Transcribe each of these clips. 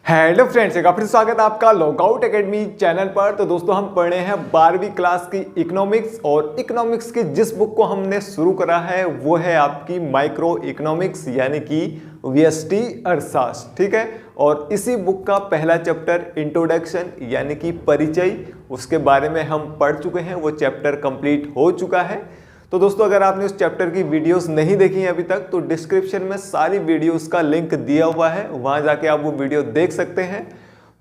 Hello friends, एक बार फिर स्वागत है आपका लॉकआउट एकेडमी चैनल पर। तो दोस्तों हम पढ़ रहे हैं 12वीं क्लास की इकोनॉमिक्स और इकोनॉमिक्स की जिस बुक को हमने शुरू करा है वो है आपकी माइक्रो इकोनॉमिक्स यानी कि व्यष्टि अर्थशास्त्र। ठीक है, और इसी बुक का पहला चैप्टर इंट्रोडक्शन यानी कि परिचय, उसके बारे में हम पढ़ चुके हैं। वो चैप्टर कंप्लीट हो चुका है। तो दोस्तों अगर आपने उस चैप्टर की वीडियोस नहीं देखी हैं अभी तक तो डिस्क्रिप्शन में सारी वीडियोस का लिंक दिया हुआ है, वहां जाके आप वो वीडियो देख सकते हैं।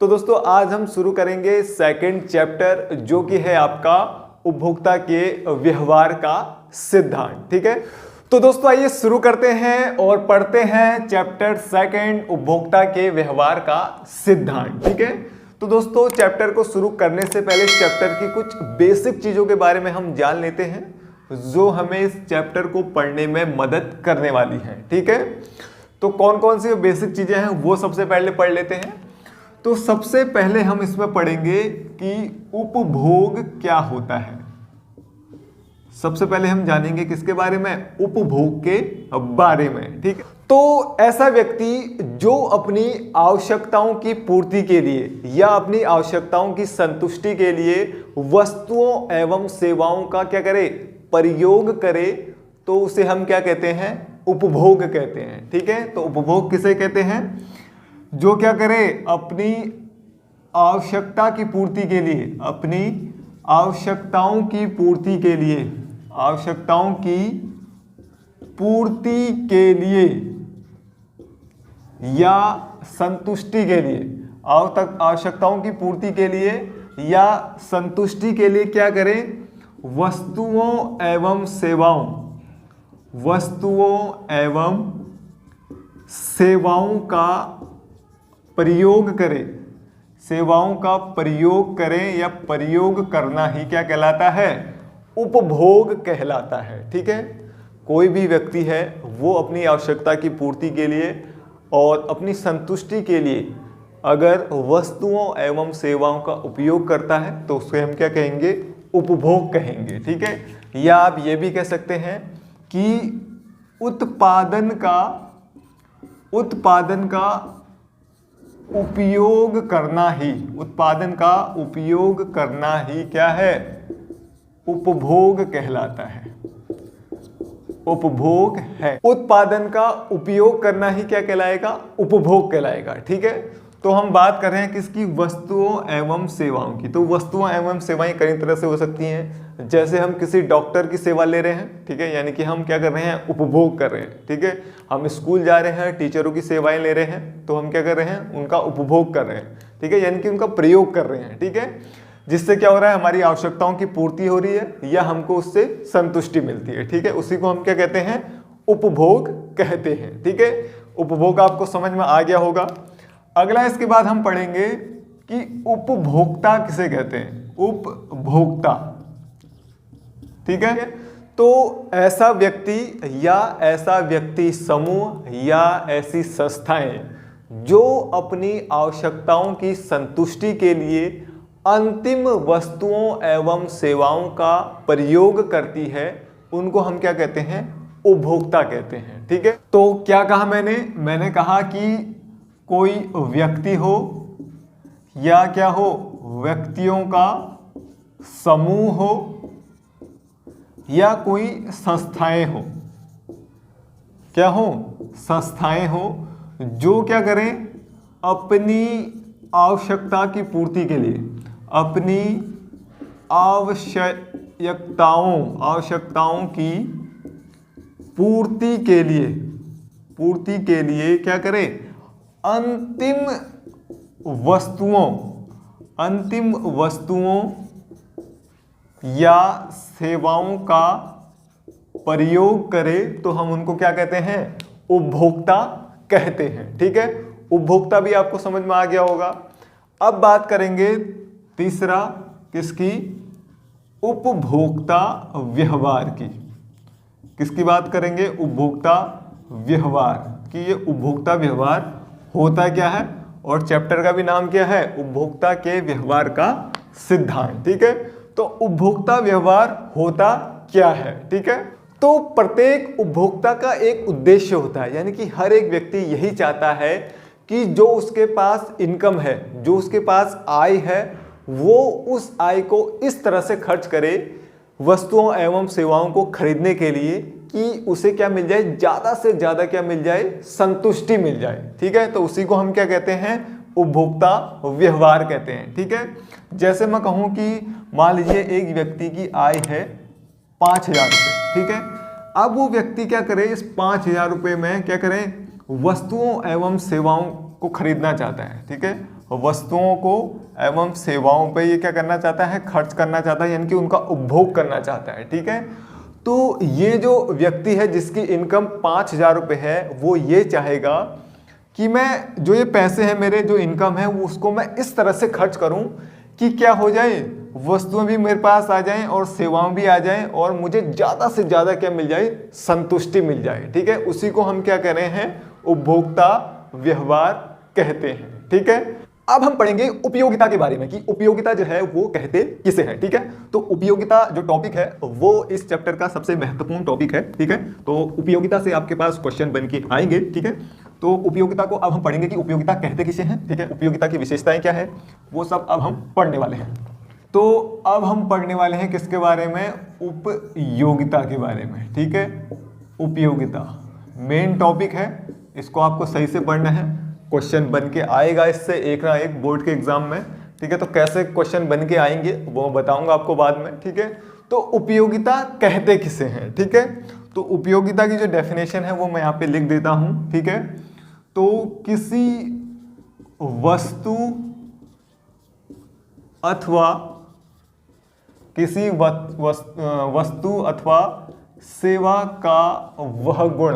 तो दोस्तों आज हम शुरू करेंगे सेकंड चैप्टर जो कि है आपका उपभोक्ता के व्यवहार का सिद्धांत। ठीक है, तो दोस्तों आइए शुरू करते हैं और पढ़ते हैं चैप्टर सेकंड उपभोक्ता के व्यवहार का सिद्धांत। ठीक है, तो दोस्तों चैप्टर को शुरू करने से पहले इस चैप्टर की कुछ बेसिक चीजों के बारे में हम जान लेते हैं जो हमें इस चैप्टर को पढ़ने में मदद करने वाली हैं। ठीक है, तो कौन कौन सी बेसिक चीजें हैं वो सबसे पहले पढ़ लेते हैं। तो सबसे पहले हम इसमें पढ़ेंगे कि उपभोग क्या होता है। सबसे पहले हम जानेंगे किसके बारे में, उपभोग के बारे में। ठीक है, तो ऐसा व्यक्ति जो अपनी आवश्यकताओं की पूर्ति के लिए या अपनी आवश्यकताओं की संतुष्टि के लिए वस्तुओं एवं सेवाओं का क्या करे, प्रयोग करे, तो उसे हम क्या कहते हैं, उपभोग कहते हैं। ठीक है, तो उपभोग किसे कहते हैं, जो क्या करे, अपनी आवश्यकता की पूर्ति के लिए, अपनी आवश्यकताओं की पूर्ति के लिए, आवश्यकताओं की पूर्ति के लिए या संतुष्टि के लिए, आवश्यकताओं की पूर्ति के लिए या संतुष्टि के लिए क्या करें, वस्तुओं एवं सेवाओं, वस्तुओं एवं सेवाओं का प्रयोग करें, सेवाओं का प्रयोग करें या प्रयोग करना ही क्या कहलाता है, उपभोग कहलाता है। ठीक है, कोई भी व्यक्ति है वो अपनी आवश्यकता की पूर्ति के लिए और अपनी संतुष्टि के लिए अगर वस्तुओं एवं सेवाओं का उपयोग करता है तो उसको हम क्या कहेंगे, उपभोग कहेंगे। ठीक है, या आप ये भी कह सकते हैं कि उत्पादन का उपयोग करना ही, उत्पादन का उपयोग करना ही क्या है, उपभोग कहलाता है, उपभोग है। उत्पादन का उपयोग करना ही क्या कहलाएगा, उपभोग कहलाएगा। ठीक है, तो हम बात कर रहे हैं किसकी, वस्तुओं एवं सेवाओं की। तो वस्तुओं एवं सेवाएं कई तरह से हो सकती हैं, जैसे हम किसी डॉक्टर की सेवा ले रहे हैं। ठीक है, यानी कि हम क्या कर रहे हैं, उपभोग कर रहे हैं। ठीक है, हम स्कूल जा रहे हैं, टीचरों की सेवाएं ले रहे हैं, तो हम क्या कर रहे हैं, उनका उपभोग कर रहे हैं। ठीक है, यानी कि उनका प्रयोग कर रहे हैं। ठीक है, जिससे क्या हो रहा है, हमारी आवश्यकताओं की पूर्ति हो रही है या हमको उससे संतुष्टि मिलती है। ठीक है, उसी को हम क्या कहते हैं, उपभोग कहते हैं। ठीक है, उपभोग आपको समझ में आ गया होगा। अगला इसके बाद हम पढ़ेंगे कि उपभोक्ता किसे कहते हैं, उपभोक्ता। ठीक है, तो ऐसा व्यक्ति या ऐसा व्यक्ति समूह या ऐसी संस्थाएं जो अपनी आवश्यकताओं की संतुष्टि के लिए अंतिम वस्तुओं एवं सेवाओं का प्रयोग करती है, उनको हम क्या कहते हैं, उपभोक्ता कहते हैं। ठीक है, तो क्या कहा मैंने कहा कि कोई व्यक्ति हो या क्या हो, व्यक्तियों का समूह हो या कोई संस्थाएं हो, क्या हो, संस्थाएं हो जो क्या करें, अपनी आवश्यकता की पूर्ति के लिए, अपनी आवश्यकताओं की पूर्ति के लिए क्या करें, अंतिम वस्तुओं या सेवाओं का प्रयोग करें, तो हम उनको क्या कहते हैं, उपभोक्ता कहते हैं। ठीक है, उपभोक्ता भी आपको समझ में आ गया होगा। अब बात करेंगे तीसरा किसकी, उपभोक्ता व्यवहार की। किसकी बात करेंगे, उपभोक्ता व्यवहार की। ये उपभोक्ता व्यवहार होता क्या है और चैप्टर का भी नाम क्या है, उपभोक्ता के व्यवहार का सिद्धांत। ठीक है, तो उपभोक्ता व्यवहार होता क्या है। ठीक है, तो प्रत्येक उपभोक्ता का एक उद्देश्य होता है, यानी कि हर एक व्यक्ति यही चाहता है कि जो उसके पास इनकम है, जो उसके पास आय है, वो उस आय को इस तरह से खर्च करे वस्तुओं एवं सेवाओं को खरीदने के लिए कि उसे क्या मिल जाए, ज्यादा से ज्यादा क्या मिल जाए, संतुष्टि मिल जाए। ठीक है, तो उसी को हम क्या कहते हैं, उपभोक्ता व्यवहार कहते हैं। ठीक है, जैसे मैं कहूं कि मान लीजिए एक व्यक्ति की आय है 5,000 रुपये। ठीक है, अब वो व्यक्ति क्या करे, इस 5,000 रुपये में क्या करें, वस्तुओं एवं सेवाओं को खरीदना चाहता है। ठीक है, वस्तुओं को एवं सेवाओं पे ये क्या करना चाहता है, खर्च करना चाहता है, यानी कि उनका उपभोग करना चाहता है। ठीक है, तो ये जो व्यक्ति है जिसकी इनकम 5,000 रुपये है, वो ये चाहेगा कि मैं जो ये पैसे हैं, मेरे जो इनकम है, वो उसको मैं इस तरह से खर्च करूं कि क्या हो जाए, वस्तुएं भी मेरे पास आ जाएं और सेवाएं भी आ जाएं और मुझे ज़्यादा से ज़्यादा क्या मिल जाए, संतुष्टि मिल जाए। ठीक है, उसी को हम क्या कह रहे हैं, उपभोक्ता व्यवहार कहते हैं। ठीक है, अब हम पढ़ेंगे उपयोगिता के बारे में कि उपयोगिता जो है वो कहते किसे हैं। ठीक है, तो उपयोगिता जो टॉपिक है वो इस चैप्टर का सबसे महत्वपूर्ण टॉपिक है। ठीक है, तो उपयोगिता से आपके पास क्वेश्चन बन के आएंगे। ठीक है, तो उपयोगिता को अब हम पढ़ेंगे कि उपयोगिता कहते किसे हैं। ठीक है, उपयोगिता की विशेषताएं क्या है, वो सब अब हम पढ़ने वाले हैं। तो अब हम पढ़ने वाले हैं किसके बारे में, उपयोगिता के बारे में। ठीक है, उपयोगिता मेन टॉपिक है, इसको आपको सही से पढ़ना है, क्वेश्चन बन के आएगा इससे एक ना एक बोर्ड के एग्जाम में। ठीक है, तो कैसे क्वेश्चन बन के आएंगे वो बताऊंगा आपको बाद में। ठीक है, तो उपयोगिता कहते किसे हैं। ठीक है, तो उपयोगिता की जो डेफिनेशन है वो मैं यहाँ पे लिख देता हूँ। ठीक है, तो किसी वस्तु अथवा किसी वस्तु अथवा सेवा का वह गुण,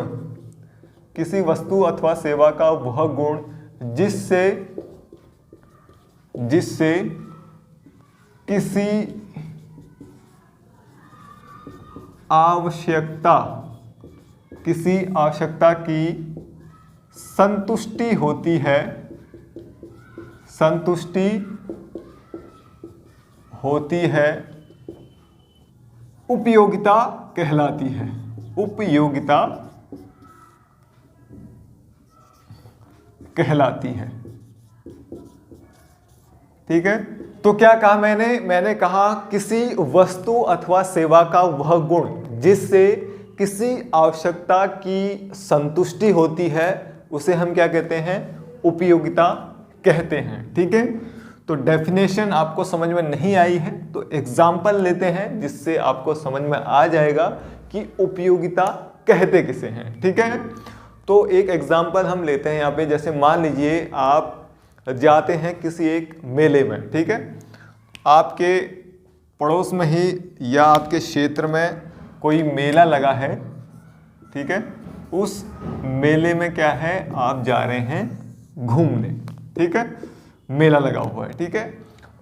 किसी वस्तु अथवा सेवा का वह गुण जिससे किसी आवश्यकता की संतुष्टि होती है, उपयोगिता कहलाती है। उपयोगिता कहलाती है। ठीक है, तो क्या कहा मैंने कहा किसी वस्तु अथवा सेवा का वह गुण जिससे किसी आवश्यकता की संतुष्टि होती है, उसे हम क्या कहते हैं, उपयोगिता कहते हैं। ठीक है, तो डेफिनेशन आपको समझ में नहीं आई है तो एग्जाम्पल लेते हैं जिससे आपको समझ में आ जाएगा कि उपयोगिता कहते किसे हैं। ठीक है, तो एक एग्जाम्पल हम लेते हैं यहाँ पे, जैसे मान लीजिए आप जाते हैं किसी एक मेले में। ठीक है, आपके पड़ोस में ही या आपके क्षेत्र में कोई मेला लगा है। ठीक है, उस मेले में क्या है, आप जा रहे हैं घूमने। ठीक है, मेला लगा हुआ है। ठीक है,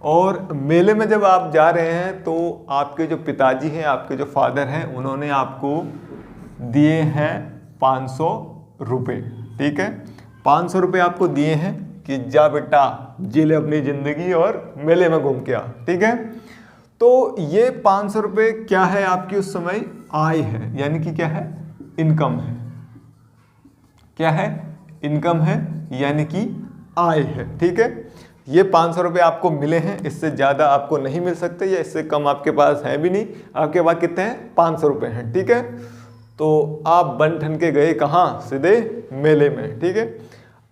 और मेले में जब आप जा रहे हैं तो आपके जो पिताजी हैं, आपके जो फादर हैं, उन्होंने आपको दिए हैं 500 रुपये। ठीक है, 500 रुपये आपको दिए हैं कि जा बेटा जी ले अपनी जिंदगी और मेले में घूम के आ। ठीक है, तो ये 500 रुपये क्या है, आपकी उस समय आय है, यानी कि क्या है, इनकम है। क्या है, इनकम है, यानी कि आय है। ठीक है, ये 500 रुपये आपको मिले हैं, इससे ज़्यादा आपको नहीं मिल सकते या इससे कम आपके पास है भी नहीं। आपके पास कितने हैं, 500 रुपये हैं। ठीक है, तो आप बन ठन के गए कहाँ, सीधे मेले में। ठीक है,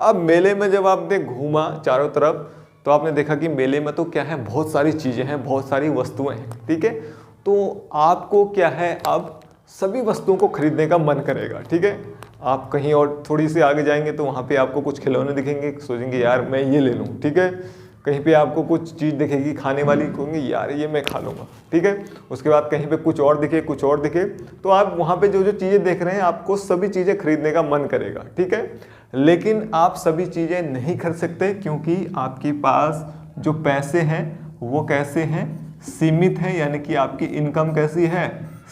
अब मेले में जब आपने घूमा चारों तरफ तो आपने देखा कि मेले में तो क्या है, बहुत सारी चीज़ें हैं, बहुत सारी वस्तुएं हैं। ठीक है, तो आपको क्या है, अब सभी वस्तुओं को खरीदने का मन करेगा। ठीक है, आप कहीं और थोड़ी सी आगे जाएंगे तो वहाँ पे आपको कुछ खिलौने दिखेंगे, सोचेंगे यार मैं ये ले लूँ। ठीक है, कहीं पे आपको कुछ चीज़ दिखेगी खाने वाली, कहेंगे यार ये मैं खा लूँगा। ठीक है, उसके बाद कहीं पे कुछ और दिखे, तो आप वहाँ पे जो जो चीज़ें देख रहे हैं, आपको सभी चीज़ें खरीदने का मन करेगा। ठीक है, लेकिन आप सभी चीज़ें नहीं खरीद सकते क्योंकि आपके पास जो पैसे हैं वो कैसे हैं, सीमित है, यानी कि आपकी इनकम कैसी है,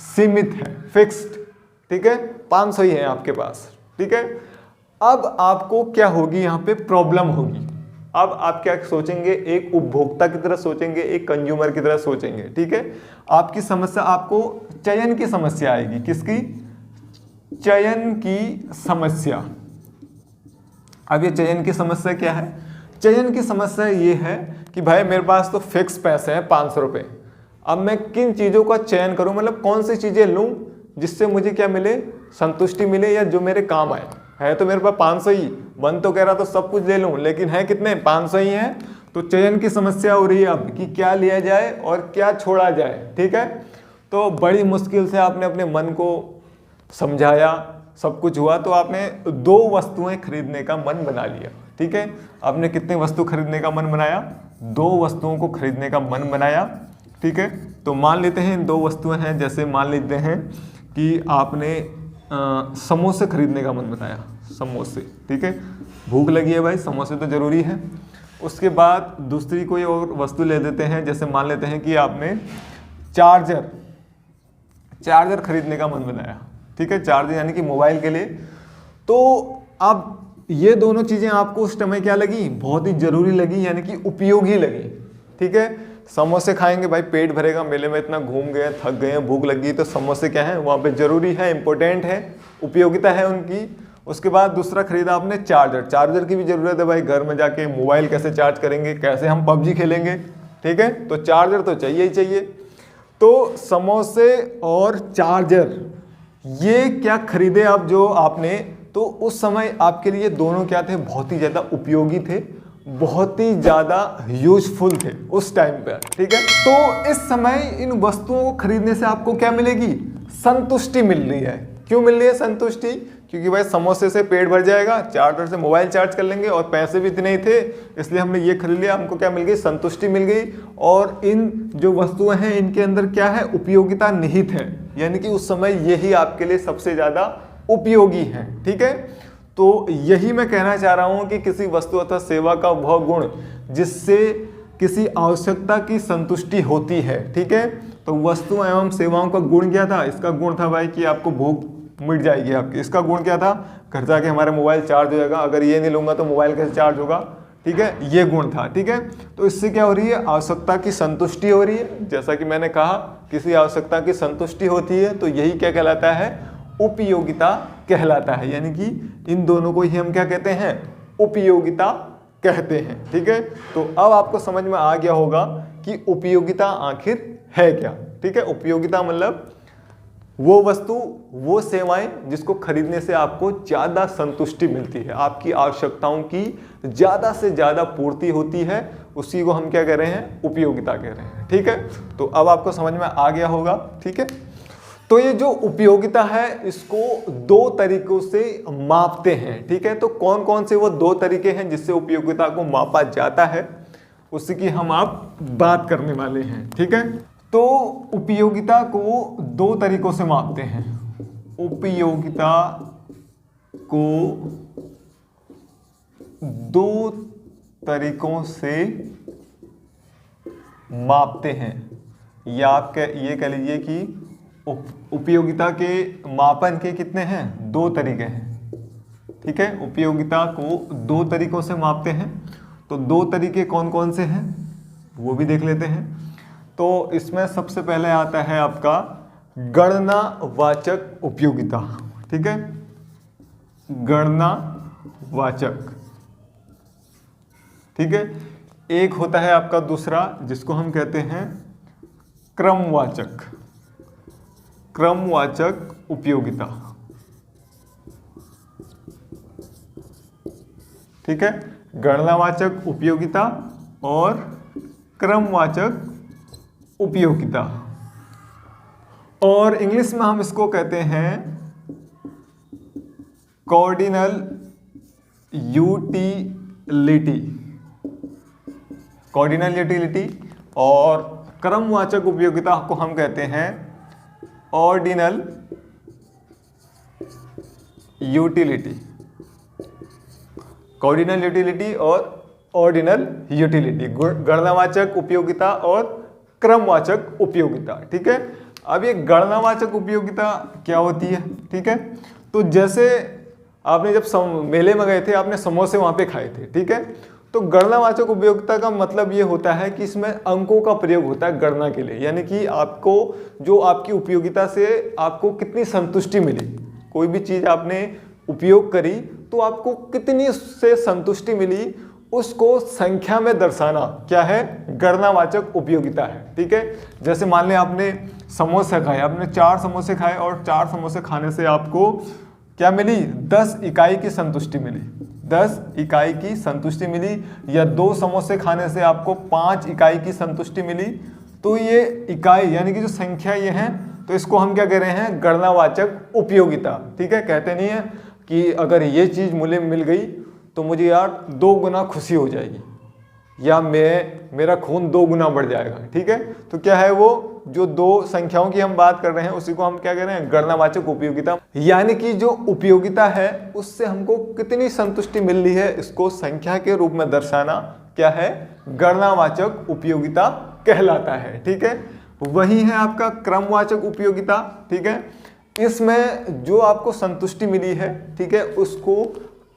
सीमित है, फिक्स्ड। ठीक है, 500 ही है आपके पास। ठीक है, अब आपको क्या होगी, यहाँ पे प्रॉब्लम होगी। अब आप क्या सोचेंगे, एक उपभोक्ता की तरह सोचेंगे, एक कंज्यूमर की तरह सोचेंगे। ठीक है, आपकी समस्या, आपको चयन की समस्या आएगी। किसकी, चयन की समस्या। अब ये चयन की समस्या क्या है? चयन की समस्या ये है कि भाई मेरे पास तो फिक्स पैसे हैं 500 रुपये, अब मैं किन चीज़ों का चयन करूं, मतलब कौन सी चीज़ें लूं जिससे मुझे क्या मिले, संतुष्टि मिले या जो मेरे काम आए। है तो मेरे पास 500 ही, मन तो कह रहा तो सब कुछ ले लूं, लेकिन है कितने, 500 ही हैं। तो चयन की समस्या हो रही है अब कि क्या लिया जाए और क्या छोड़ा जाए। ठीक है, तो बड़ी मुश्किल से आपने अपने मन को समझाया, सब कुछ हुआ, तो आपने 2 वस्तुएं खरीदने का मन बना लिया। ठीक है, आपने कितने वस्तु खरीदने का मन बनाया? 2 वस्तुओं को खरीदने का मन बनाया। ठीक है, तो मान लेते हैं 2 वस्तुएं हैं, जैसे मान लेते हैं कि आपने समोसे खरीदने का मन बनाया, समोसे। ठीक है, भूख लगी है भाई, समोसे तो ज़रूरी है। उसके बाद दूसरी कोई और वस्तु ले देते हैं, जैसे मान लेते हैं कि आपने चार्जर खरीदने का मन बनाया। ठीक है, चार्जर यानी कि मोबाइल के लिए। तो अब ये दोनों चीज़ें आपको उस समय क्या लगी, बहुत ही ज़रूरी लगी, यानी कि उपयोगी लगी। ठीक है, समोसे खाएंगे भाई, पेट भरेगा, मेले में इतना घूम गए, थक गए, भूख लगी, तो समोसे क्या है वहाँ पे ज़रूरी है, इंपॉर्टेंट है, उपयोगिता है उनकी। उसके बाद दूसरा खरीदा आपने चार्जर की भी ज़रूरत है भाई, घर में जाके मोबाइल कैसे चार्ज करेंगे, कैसे हम पबजी खेलेंगे। ठीक है, तो चार्जर तो चाहिए ही चाहिए। तो समोसे और चार्जर ये क्या खरीदे आप जो आपने, तो उस समय आपके लिए दोनों क्या थे, बहुत ही ज़्यादा उपयोगी थे, बहुत ही ज़्यादा यूजफुल थे उस टाइम पर। ठीक है, तो इस समय इन वस्तुओं को खरीदने से आपको क्या मिलेगी, संतुष्टि मिल रही है। क्यों मिल रही है संतुष्टि? क्योंकि भाई समोसे से पेट भर जाएगा, चार्जर से मोबाइल चार्ज कर लेंगे, और पैसे भी इतने ही थे इसलिए हमने ये खरीद लिया, हमको क्या मिल गई, संतुष्टि मिल गई। और इन जो वस्तुएं हैं इनके अंदर क्या है, उपयोगिता निहित है, यानी कि उस समय यही आपके लिए सबसे ज़्यादा उपयोगी है। ठीक है, तो यही मैं कहना चाह रहा हूँ कि किसी वस्तु अथवा सेवा का वह गुण जिससे किसी आवश्यकता की संतुष्टि होती है। ठीक है, तो वस्तु एवं सेवाओं का गुण क्या था? इसका गुण था भाई कि आपको भूख मिट जाएगी आपकी। इसका गुण क्या था? घर जाके हमारा मोबाइल चार्ज हो जाएगा, अगर ये नहीं लूंगा तो मोबाइल कैसे चार्ज होगा। ठीक है, ये गुण था। ठीक है, तो इससे क्या हो रही है, आवश्यकता की संतुष्टि हो रही है। जैसा कि मैंने कहा, किसी आवश्यकता की संतुष्टि होती है, तो यही क्या कहलाता है, उपयोगिता कहलाता है। यानी कि इन दोनों को ही हम क्या कहते हैं, उपयोगिता कहते हैं। ठीक है, तो अब आपको समझ में आ गया होगा कि उपयोगिता आखिर है क्या। ठीक है, उपयोगिता मतलब वो वस्तु, वो सेवाएं जिसको खरीदने से आपको ज़्यादा संतुष्टि मिलती है, आपकी आवश्यकताओं की ज़्यादा से ज़्यादा पूर्ति होती है, उसी को हम क्या कह रहे हैं, उपयोगिता कह रहे हैं। ठीक है, तो अब आपको समझ में आ गया होगा। ठीक है, तो ये जो उपयोगिता है इसको 2 तरीकों से मापते हैं। ठीक है, तो कौन कौन से वो 2 तरीके हैं जिससे उपयोगिता को मापा जाता है, उसी की हम आप बात करने वाले हैं। ठीक है, तो उपयोगिता को 2 तरीकों से मापते हैं। उपयोगिता को 2 तरीकों से मापते हैं, या आप ये कह लीजिए कि उपयोगिता के मापन के कितने हैं, 2 तरीके हैं। ठीक है, उपयोगिता को 2 तरीकों से मापते हैं। तो 2 तरीके कौन कौन से हैं वो भी देख लेते हैं। तो इसमें सबसे पहले आता है आपका गणनावाचक उपयोगिता। ठीक है, गणनावाचक। ठीक है, एक होता है आपका दूसरा जिसको हम कहते हैं क्रमवाचक, क्रमवाचक उपयोगिता। ठीक है, गणनावाचक उपयोगिता और क्रमवाचक उपयोगिता, और इंग्लिश में हम इसको कहते हैं कॉर्डिनल यूटिलिटी, कॉर्डिनल यूटिलिटी। और क्रमवाचक उपयोगिता को हम कहते हैं ऑर्डिनल यूटिलिटी, कॉर्डिनल यूटिलिटी और ऑर्डिनल यूटिलिटी, गणनावाचक उपयोगिता और क्रमवाचक उपयोगिता। ठीक है, अब ये गणनावाचक उपयोगिता क्या होती है? ठीक है, तो जैसे आपने जब मेले में गए थे, आपने समोसे वहां पे खाए थे। ठीक है, तो गणनावाचक उपयोगिता का मतलब ये होता है कि इसमें अंकों का प्रयोग होता है गणना के लिए, यानी कि आपको जो आपकी उपयोगिता से आपको कितनी संतुष्टि मिली, कोई भी चीज़ आपने उपयोग करी तो आपको कितनी से संतुष्टि मिली उसको संख्या में दर्शाना क्या है, गणनावाचक उपयोगिता है। ठीक है, जैसे मान लें आपने समोसे खाए, आपने 4 समोसे खाए और 4 समोसे खाने से आपको क्या मिली, 10 इकाई की संतुष्टि मिली, 10 इकाई की संतुष्टि मिली, या 2 समोसे खाने से आपको 5 इकाई की संतुष्टि मिली। तो ये इकाई यानी कि जो संख्या ये है, तो इसको हम क्या कह रहे हैं, गणनावाचक उपयोगिता। ठीक है, कहते नहीं है कि अगर ये चीज़ मुझे मिल गई तो मुझे यार 2 गुना खुशी हो जाएगी, या मेरा खून 2 गुना बढ़ जाएगा। ठीक है, तो क्या है वो जो 2 संख्याओं की हम बात कर रहे हैं उसी को हम क्या कह रहे हैं, गणनावाचक उपयोगिता। यानी कि जो उपयोगिता है उससे हमको कितनी संतुष्टि मिल रही है, इसको संख्या के रूप में दर्शाना क्या है, गणनावाचक उपयोगिता कहलाता है। ठीक है, वही है आपका क्रमवाचक उपयोगिता। ठीक है, इसमें जो आपको संतुष्टि मिली है, ठीक है, उसको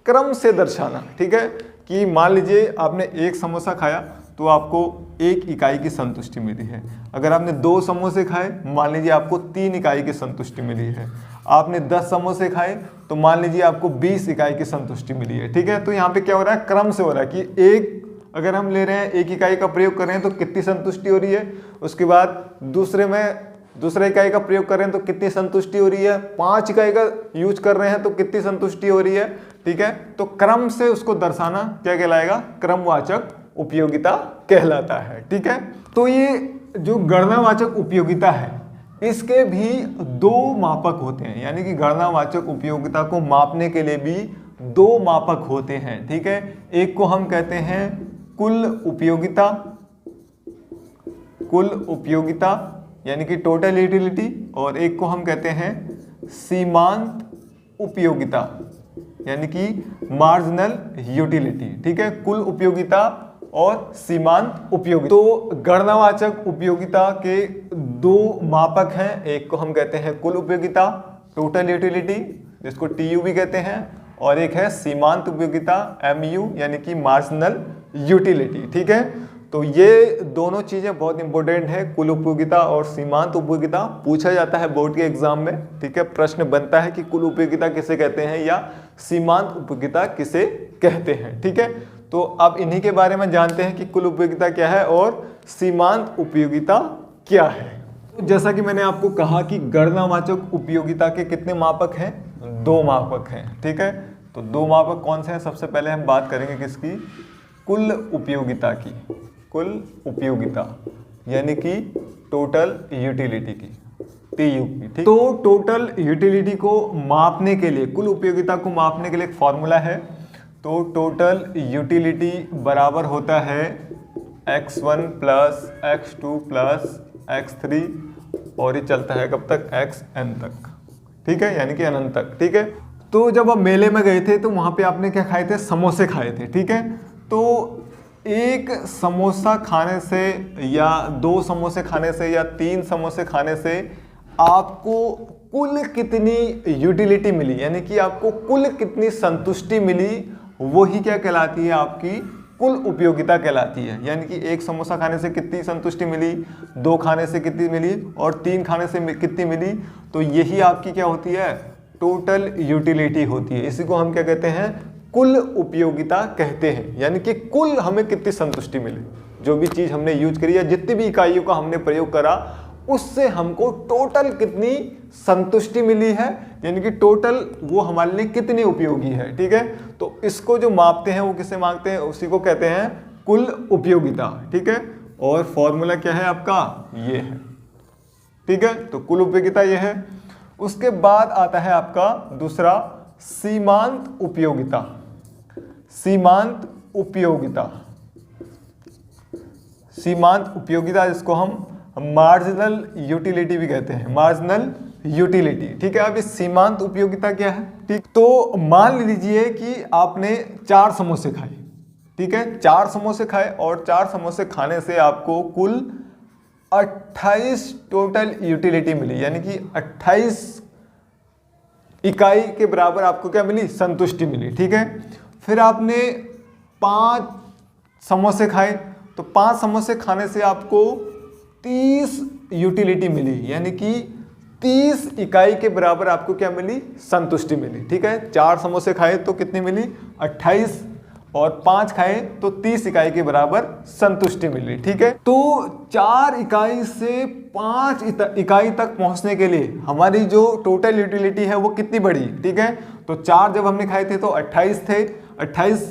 क्रम से दर्शाना। ठीक है, कि मान लीजिए आपने 1 समोसा खाया तो आपको 1 इकाई की संतुष्टि मिली है। अगर आपने 2 समोसे खाए, मान लीजिए आपको 3 इकाई की संतुष्टि मिली है। आपने 10 समोसे खाए तो मान लीजिए आपको 20 इकाई की संतुष्टि मिली है। ठीक है, तो यहाँ पे क्या हो रहा है, क्रम से हो रहा है कि एक अगर हम ले रहे हैं 1 इकाई का प्रयोग कर रहे हैं तो कितनी संतुष्टि हो रही है, उसके बाद दूसरे इकाई का प्रयोग कर रहे हैं तो कितनी संतुष्टि हो रही है, 5 इकाई का यूज कर रहे हैं तो कितनी संतुष्टि हो रही है। ठीक है, तो क्रम से उसको दर्शाना क्या कहलाएगा, क्रमवाचक उपयोगिता कहलाता है। ठीक है, तो ये जो गणनावाचक उपयोगिता है इसके भी 2 मापक होते हैं, यानी कि गणनावाचक उपयोगिता को मापने के लिए भी 2 मापक होते हैं। ठीक है, एक को हम कहते हैं कुल उपयोगिता यानी कि टोटल यूटिलिटी, और एक को हम कहते हैं सीमांत उपयोगिता यानी कि मार्जिनल यूटिलिटी। ठीक है, कुल उपयोगिता और सीमांत उपयोगिता। तो गणनावाचक उपयोगिता के 2 मापक हैं, एक को हम कहते हैं कुल उपयोगिता टोटल यूटिलिटी जिसको TU भी कहते हैं, और एक है सीमांत उपयोगिता MU यानी कि मार्जिनल यूटिलिटी। ठीक है, तो ये दोनों चीजें बहुत इंपॉर्टेंट है, कुल उपयोगिता और सीमांत उपयोगिता। पूछा जाता है बोर्ड के एग्जाम में। ठीक है, प्रश्न बनता है कि कुल उपयोगिता किसे कहते हैं या सीमांत उपयोगिता किसे कहते हैं। ठीक है, तो अब इन्हीं के बारे में जानते हैं कि कुल उपयोगिता क्या है और सीमांत उपयोगिता क्या है। तो जैसा कि मैंने आपको कहा कि गणनावाचक उपयोगिता के कितने मापक हैं, 2 मापक हैं। ठीक है, तो 2 मापक कौन से हैं, सबसे पहले हम बात करेंगे किसकी, कुल उपयोगिता की, कुल उपयोगिता यानी कि टोटल यूटिलिटी की, TU की। ठीक, तो टोटल यूटिलिटी को मापने के लिए, कुल उपयोगिता को मापने के लिए एक फॉर्मूला है। तो टोटल यूटिलिटी बराबर होता है x1 plus x2 plus x3 और ये चलता है कब तक, xn तक। ठीक है, यानी कि अनंत तक। ठीक है, तो जब आप मेले में गए थे तो वहां पे आपने क्या खाए थे, समोसे खाए थे। ठीक है, तो 1 समोसा खाने से या 2 समोसे खाने से या 3 समोसे खाने से आपको कुल कितनी यूटिलिटी मिली, यानी कि आपको कुल कितनी संतुष्टि मिली, वही क्या कहलाती है, आपकी कुल उपयोगिता कहलाती है। यानी कि 1 समोसा खाने से कितनी संतुष्टि मिली, 2 खाने से कितनी मिली और 3 खाने से कितनी मिली, तो यही आपकी क्या होती है, टोटल यूटिलिटी होती है। इसी को हम क्या कहते हैं, कुल उपयोगिता कहते हैं। यानी कि कुल हमें कितनी संतुष्टि मिली, जो भी चीज हमने यूज करी या जितनी भी इकाइयों का हमने प्रयोग करा उससे हमको टोटल कितनी संतुष्टि मिली है, यानी कि टोटल वो हमारे लिए कितनी उपयोगी है। ठीक है, तो इसको जो मापते हैं वो किसे मापते हैं, उसी को कहते हैं कुल उपयोगिता। ठीक है, और फॉर्मूला क्या है आपका, ये है। ठीक है, तो कुल उपयोगिता ये है। उसके बाद आता है आपका दूसरा सीमांत उपयोगिता। सीमांत उपयोगिता, सीमांत उपयोगिता जिसको हम मार्जिनल यूटिलिटी भी कहते हैं, मार्जिनल यूटिलिटी। ठीक है, अब इस सीमांत उपयोगिता क्या है, ठीक, तो मान लीजिए कि आपने 4 समोसे खाए। ठीक है, 4 समोसे खाए और 4 समोसे खाने से आपको कुल 28 टोटल यूटिलिटी मिली, यानी कि 28 इकाई के बराबर आपको क्या मिली, संतुष्टि मिली। ठीक है, फिर आपने 5 समोसे खाए तो 5 समोसे खाने से आपको 30 यूटिलिटी मिली, यानी कि 30 इकाई के बराबर आपको क्या मिली, संतुष्टि मिली। ठीक है, 4 समोसे खाए तो कितनी मिली, 28, और 5 खाए तो 30 इकाई के बराबर संतुष्टि मिली। ठीक है, तो 4 इकाई से 5 इकाई तक पहुंचने के लिए हमारी जो टोटल यूटिलिटी है वो कितनी बढ़ी। ठीक है, तो 4 जब हमने खाए थे तो 28 थे, 28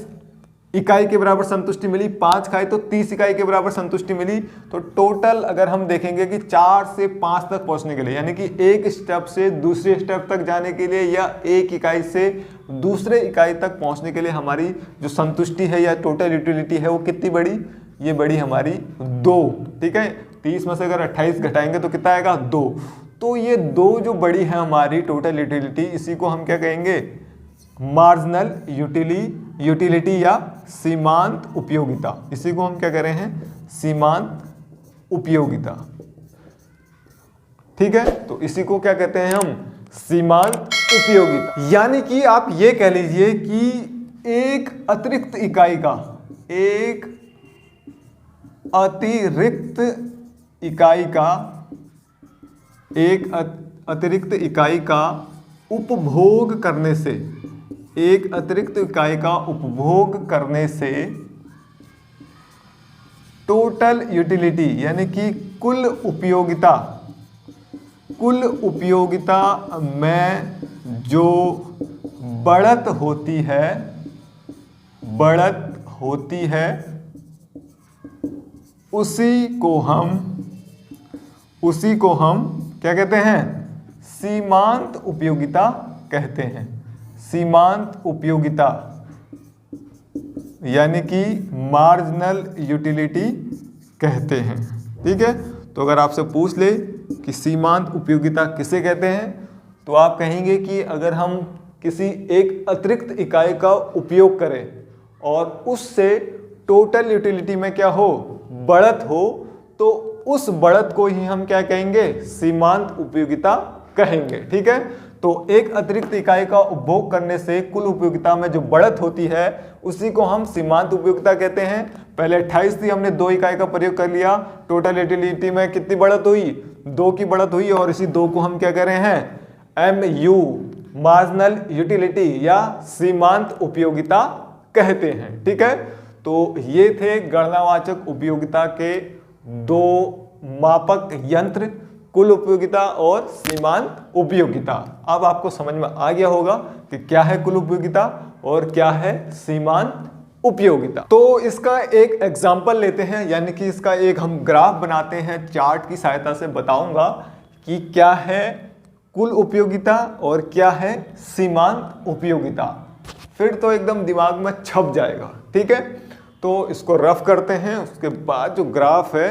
इकाई के बराबर संतुष्टि मिली, 5 खाए तो 30 इकाई के बराबर संतुष्टि मिली। तो टोटल अगर हम देखेंगे कि 4 से 5 तक पहुंचने के लिए, यानी कि एक स्टेप से दूसरे स्टेप तक जाने के लिए या एक इकाई से दूसरे इकाई तक पहुंचने के लिए हमारी जो संतुष्टि है या टोटल यूटिलिटी है वो कितनी बड़ी, ये बड़ी हमारी 2। ठीक है, 30 में से अगर 28 घटाएंगे तो कितना आएगा, 2। तो ये 2 जो बड़ी है हमारी टोटल यूटिलिटी, इसी को हम क्या कहेंगे, मार्जिनल यूटिलिटी या सीमांत उपयोगिता। इसी को हम क्या कह रहे हैं, सीमांत उपयोगिता। ठीक है, तो इसी को क्या कहते हैं हम, सीमांत उपयोगिता। यानी कि आप ये कह लीजिए कि एक अतिरिक्त इकाई का, एक अतिरिक्त इकाई का, एक अतिरिक्त इकाई का उपभोग करने से, एक अतिरिक्त इकाई का उपभोग करने से टोटल यूटिलिटी यानी कि कुल उपयोगिता में जो बढ़त होती है उसी को हम क्या कहते हैं, सीमांत उपयोगिता कहते हैं। सीमांत उपयोगिता यानी कि मार्जिनल यूटिलिटी कहते हैं। ठीक है, तो अगर आपसे पूछ ले कि सीमांत उपयोगिता किसे कहते हैं, तो आप कहेंगे कि अगर हम किसी एक अतिरिक्त इकाई का उपयोग करें और उससे टोटल यूटिलिटी में क्या हो, बढ़त हो, तो उस बढ़त को ही हम क्या कहेंगे, सीमांत उपयोगिता कहेंगे। ठीक है, तो एक अतिरिक्त इकाई का उपभोग करने से कुल उपयोगिता में जो बढ़त होती है उसी को हम सीमांत उपयोगिता कहते हैं। पहले 28 थी, हमने 2 इकाई का प्रयोग कर लिया, टोटल यूटिलिटी में कितनी बढ़त हुई, 2 की बढ़त हुई, और इसी 2 को हम क्या कह रहे हैं, MU मार्जिनल यूटिलिटी या सीमांत उपयोगिता कहते हैं। ठीक है, तो ये थे गणनावाचक उपयोगिता के 2 मापक यंत्र, कुल उपयोगिता और सीमांत उपयोगिता। अब आपको समझ में आ गया होगा कि क्या है कुल उपयोगिता और क्या है सीमांत उपयोगिता। तो इसका एक एग्जाम्पल लेते हैं, यानी कि इसका एक हम ग्राफ बनाते हैं, चार्ट की सहायता से बताऊंगा कि क्या है कुल उपयोगिता और क्या है सीमांत उपयोगिता। फिर तो एकदम दिमाग में छप जाएगा। ठीक है, तो इसको रफ करते हैं, उसके बाद जो ग्राफ है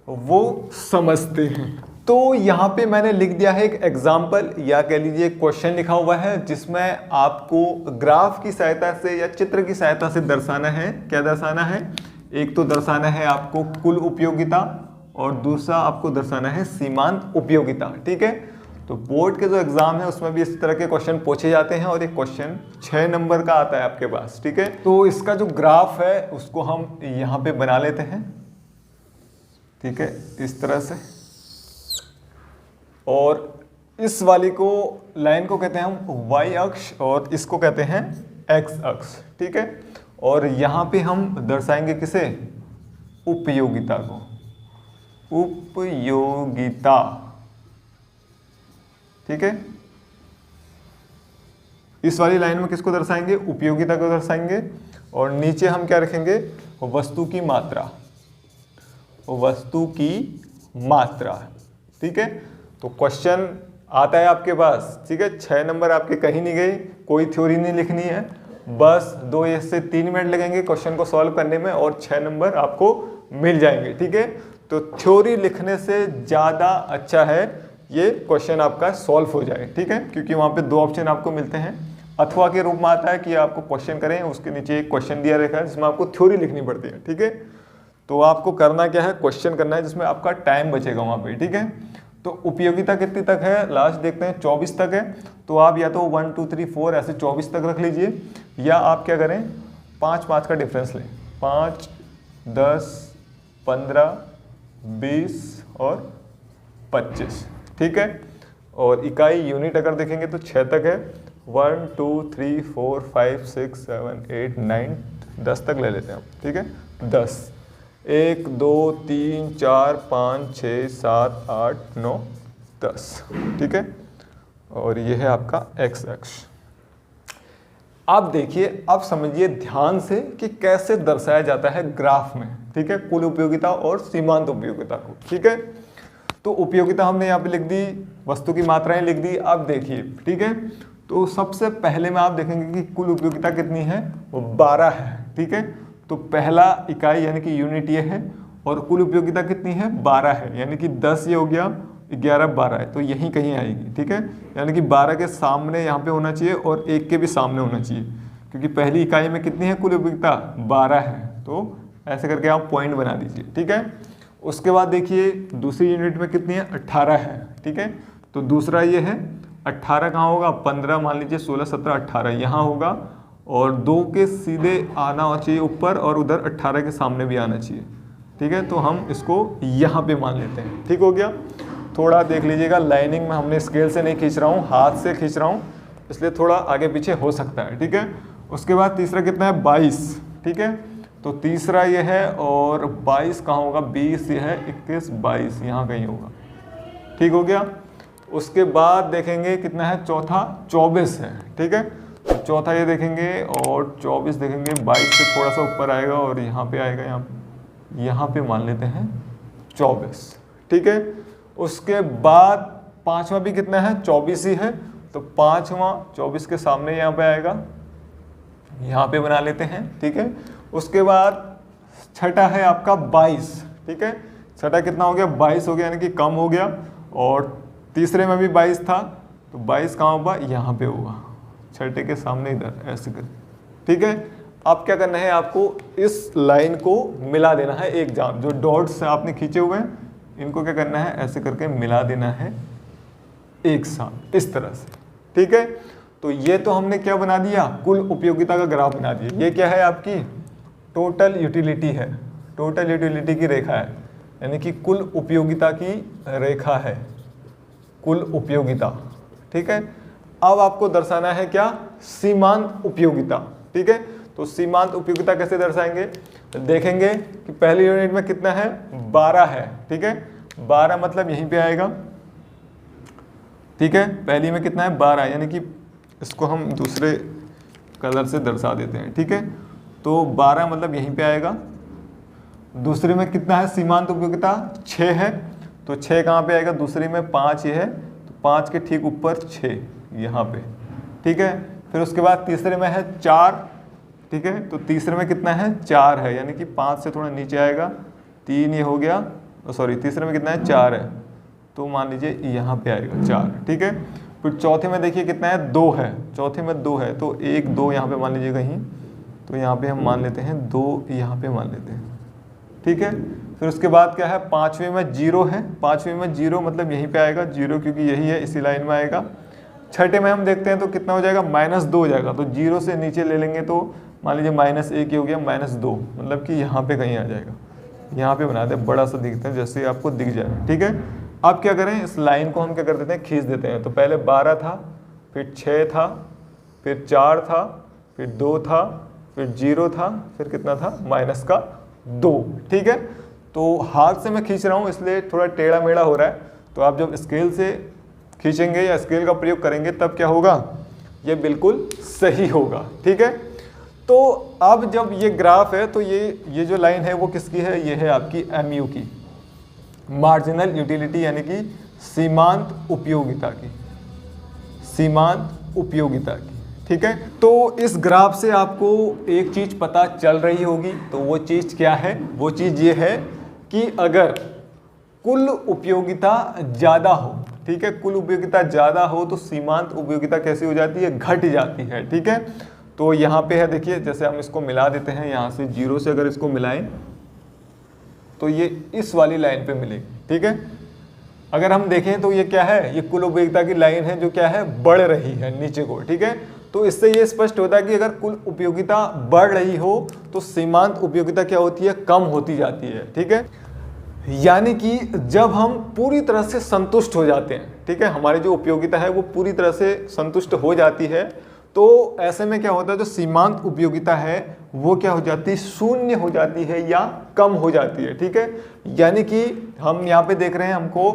वो समझते हैं। तो यहाँ पे मैंने लिख दिया है एक एग्जाम्पल या कह लीजिए क्वेश्चन लिखा हुआ है, जिसमें आपको ग्राफ की सहायता से या चित्र की सहायता से दर्शाना है। क्या दर्शाना है, एक तो दर्शाना है आपको कुल उपयोगिता और दूसरा आपको दर्शाना है सीमांत उपयोगिता। ठीक है, तो बोर्ड के जो एग्जाम है उसमें भी इस तरह के क्वेश्चन पूछे जाते हैं और एक क्वेश्चन 6 नंबर का आता है आपके पास। ठीक है, तो इसका जो ग्राफ है उसको हम यहाँ पे बना लेते हैं। ठीक है, इस तरह से, और इस वाली को लाइन को कहते हैं हम y अक्ष और इसको कहते हैं x अक्ष। ठीक है, और यहाँ पे हम दर्शाएंगे किसे, उपयोगिता को, उपयोगिता। ठीक है, इस वाली लाइन में किसको दर्शाएंगे, उपयोगिता को दर्शाएंगे, और नीचे हम क्या रखेंगे, वस्तु की मात्रा, वस्तु की मात्रा। ठीक है, तो क्वेश्चन आता है आपके पास। ठीक है, 6 नंबर आपके कहीं नहीं गए, कोई थ्योरी नहीं लिखनी है, बस 2 से 3 मिनट लगेंगे क्वेश्चन को सॉल्व करने में और 6 नंबर आपको मिल जाएंगे। ठीक है, तो थ्योरी लिखने से ज़्यादा अच्छा है ये क्वेश्चन आपका सॉल्व हो जाए। ठीक है, क्योंकि वहाँ पे 2 ऑप्शन आपको मिलते हैं, अथवा के रूप में आता है कि आपको क्वेश्चन करें, उसके नीचे एक क्वेश्चन दिया रहता है जिसमें आपको थ्योरी लिखनी पड़ती है। ठीक है, तो आपको करना क्या है, क्वेश्चन करना है जिसमें आपका टाइम बचेगा वहाँ पे। ठीक है, तो उपयोगिता कितनी तक है, लास्ट देखते हैं 24 तक है, तो आप या तो 1 2 3 4 ऐसे 24 तक रख लीजिए, या आप क्या करें 5 का डिफरेंस लें, 5 10 15 20 और 25। ठीक है, और इकाई यूनिट अगर देखेंगे तो 6 तक है। 1 2 3 4 5 6 7 8 9 10 तक ले लेते हैं हम, ठीक है। 10 1 2 3 4 5 6 7 8 9 10, ठीक है। और ये है आपका x अक्ष। आप देखिए, अब समझिए ध्यान से कि कैसे दर्शाया जाता है ग्राफ में, ठीक है, कुल उपयोगिता और सीमांत उपयोगिता को, ठीक है। तो उपयोगिता हमने यहाँ पे लिख दी, वस्तु की मात्राएं लिख दी। अब देखिए, ठीक है, तो सबसे पहले में आप देखेंगे कि कुल उपयोगिता कितनी है, वो 12 है, ठीक है। तो पहला इकाई यानी कि यूनिट ये है और कुल उपयोगिता कितनी है, 12 है, यानी कि 10 ये हो गया, 11 12 है, तो यहीं कहीं आएगी, ठीक है। यानी कि 12 के सामने यहाँ पे होना चाहिए और 1 के भी सामने होना चाहिए, क्योंकि पहली इकाई में कितनी है कुल उपयोगिता, 12 है। तो ऐसे करके आप पॉइंट बना दीजिए, ठीक है। उसके बाद देखिए दूसरी यूनिट में कितनी है, 18 है, ठीक है। तो दूसरा ये है 18 कहाँ होगा, 15 मान लीजिए, 16 17 18 यहाँ होगा, और 2 के सीधे आना चाहिए ऊपर और उधर 18 के सामने भी आना चाहिए, ठीक है। तो हम इसको यहाँ पे मान लेते हैं, ठीक हो गया। थोड़ा देख लीजिएगा, लाइनिंग में हमने स्केल से नहीं खींच रहा हूँ, हाथ से खींच रहा हूँ, इसलिए थोड़ा आगे पीछे हो सकता है, ठीक है। उसके बाद तीसरा कितना है, 22, ठीक है। तो तीसरा ये है, और 22 कहाँ होगा, 20 ये है, 21 22 यहाँ कहीं होगा, ठीक हो गया। उसके बाद देखेंगे कितना है, चौथा 24 है, ठीक है। तो चौथा ये देखेंगे और 24 देखेंगे, 22 से थोड़ा सा ऊपर आएगा और यहाँ पे आएगा, यहाँ पे मान लेते हैं 24, ठीक है। उसके बाद पांचवा भी कितना है, 24 ही है, तो पांचवा 24 के सामने यहाँ पे आएगा, यहाँ पे बना लेते हैं, ठीक है। उसके बाद छठा है आपका 22, ठीक है। छठा कितना हो गया, 22 हो गया, यानी कि कम हो गया। और तीसरे में भी 22 था, तो 22 कहाँ होगा, यहाँ पे होगा, छठे के सामने इधर, ऐसे कर, ठीक है। अब क्या करना है, आपको इस लाइन को मिला देना है एक जान, जो डॉट्स आपने खींचे हुए हैं इनको क्या करना है, ऐसे करके मिला देना है एक साथ, इस तरह से, ठीक है। तो ये तो हमने क्या बना दिया, कुल उपयोगिता का ग्राफ बना दिया। ये क्या है, आपकी टोटल यूटिलिटी है, टोटल यूटिलिटी की रेखा है, यानी कि कुल उपयोगिता की रेखा है, कुल उपयोगिता, ठीक है। अब आपको दर्शाना है क्या, सीमांत उपयोगिता, ठीक है। तो सीमांत उपयोगिता कैसे दर्शाएंगे, देखेंगे कि पहली यूनिट में कितना है, 12 है, ठीक है। 12 मतलब यहीं पे आएगा, ठीक है। पहली में कितना है, 12, यानी कि इसको हम दूसरे कलर से दर्शा देते हैं, ठीक है। तो 12 मतलब यहीं पे आएगा। दूसरे में कितना है, सीमांत उपयोगिता 6 है, तो 6 कहाँ पे आएगा, दूसरी में 5 ये है, तो 5 के ठीक ऊपर 6 यहाँ पे, ठीक है। फिर उसके बाद तीसरे में है 4, ठीक है। तो तीसरे में कितना है, 4 है, यानी कि 5 से थोड़ा नीचे आएगा, 3 ये हो गया, सॉरी तीसरे में कितना है, 4 है, तो मान लीजिए यहाँ पे आएगा 4, ठीक है। फिर चौथे में देखिए कितना है, 2 है, चौथे में 2 है, तो 1 2 यहाँ पे मान लीजिए कहीं, तो यहाँ पे हम मान लेते हैं 2, यहाँ पे मान लेते हैं, ठीक है। फिर उसके बाद क्या है, 5वें में 0 है, 5वें में 0 मतलब यहीं पे आएगा 0, क्योंकि यही है, इसी लाइन में आएगा। छठे में हम देखते हैं तो कितना हो जाएगा, -2 हो जाएगा, तो 0 से नीचे ले लेंगे तो मान लीजिए -1 हो गया, -2 मतलब कि यहाँ पे कहीं आ जाएगा, यहाँ पे बना दे, बड़ा सा दिखता है, जैसे आपको दिख जाएगा, ठीक है। अब क्या करें, इस लाइन को हम क्या कर देते हैं, खींच देते हैं। तो पहले 12 था, फिर 6 था, फिर 4 था, फिर 2 था, फिर 0 था, फिर कितना था, -2, ठीक है। तो हाथ से मैं खींच रहा हूँ इसलिए थोड़ा टेढ़ा मेढ़ा हो रहा है, तो आप जब स्केल से खींचेंगे या स्केल का प्रयोग करेंगे तब क्या होगा, ये बिल्कुल सही होगा, ठीक है। तो अब जब ये ग्राफ है तो ये जो लाइन है वो किसकी है, ये है आपकी MU की, मार्जिनल यूटिलिटी, यानी कि सीमांत उपयोगिता की, सीमांत उपयोगिता की, ठीक है। तो इस ग्राफ से आपको एक चीज पता चल रही होगी, तो वो चीज क्या है, वो चीज ये है कि अगर कुल उपयोगिता ज्यादा हो, ठीक है, कुल उपयोगिता ज्यादा हो तो सीमांत उपयोगिता कैसी हो जाती है, घट जाती है, ठीक है। तो यहाँ पे है, देखिए जैसे हम इसको मिला देते हैं, यहाँ से 0 से अगर इसको मिलाएं तो ये इस वाली लाइन पे मिलेगी, ठीक है। अगर हम देखें तो ये क्या है, ये कुल उपयोगिता की लाइन है जो क्या है, बढ़ रही है नीचे को, ठीक है। तो इससे ये स्पष्ट होता है कि अगर कुल उपयोगिता बढ़ रही हो तो सीमांत उपयोगिता क्या होती है, कम होती जाती है, ठीक है। यानी कि जब हम पूरी तरह से संतुष्ट हो जाते हैं, ठीक है, हमारी जो उपयोगिता है वो पूरी तरह से संतुष्ट हो जाती है, तो ऐसे में क्या होता है, जो सीमांत उपयोगिता है वो क्या हो जाती है, शून्य हो जाती है या कम हो जाती है। ठीक है, यानी कि हम यहाँ पे देख रहे हैं हमको